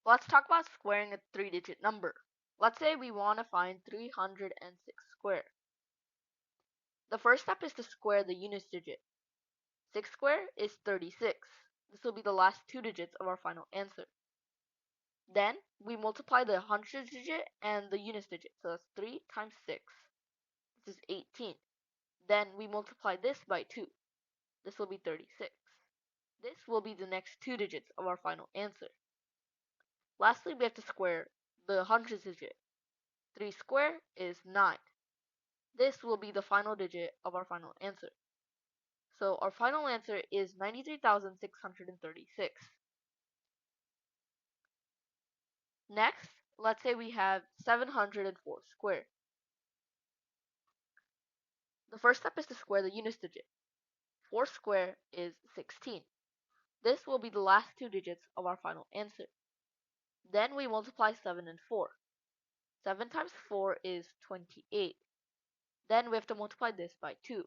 Let's talk about squaring a 3-digit number. Let's say we want to find 306 square. The first step is to square the units digit. 6 square is 36. This will be the last 2 digits of our final answer. Then we multiply the hundreds digit and the units digit. So that's 3 times 6. This is 18. Then we multiply this by 2. This will be 36. This will be the next 2 digits of our final answer. Lastly, we have to square the hundreds digit. 3 square is 9. This will be the final digit of our final answer. So our final answer is 93,636. Next, let's say we have 704 square. The first step is to square the units digit. 4 square is 16. This will be the last 2 digits of our final answer. Then we multiply 7 and 4. 7 times 4 is 28. Then we have to multiply this by 2.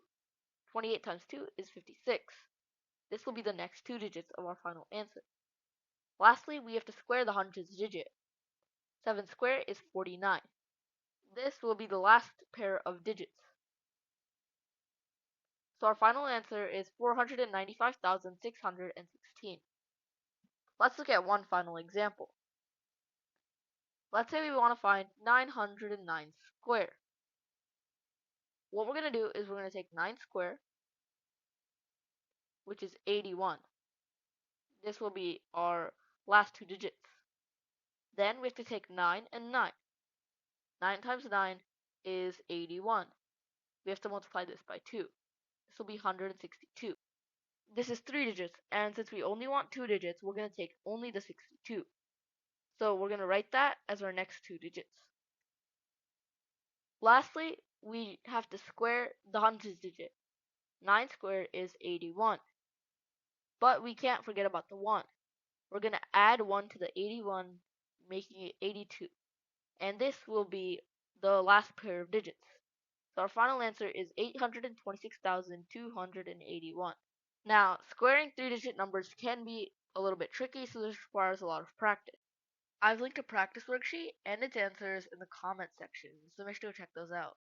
28 times 2 is 56. This will be the next 2 digits of our final answer. Lastly, we have to square the hundreds digit. 7 square is 49. This will be the last pair of digits. So our final answer is 495,616. Let's look at one final example. Let's say we want to find 909 square. What we're going to do is we're going to take 9 square, which is 81. This will be our last 2 digits. Then we have to take 9 and 9. 9 times 9 is 81. We have to multiply this by 2. This will be 162. This is 3 digits, and since we only want 2 digits, we're going to take only the 62. So we're going to write that as our next 2 digits. Lastly, we have to square the hundreds digit. 9 squared is 81. But we can't forget about the 1. We're going to add 1 to the 81, making it 82. And this will be the last pair of digits. So our final answer is 826,281. Now, squaring 3-digit numbers can be a little bit tricky, so this requires a lot of practice. I've linked a practice worksheet and its answers in the comment section, so make sure to check those out.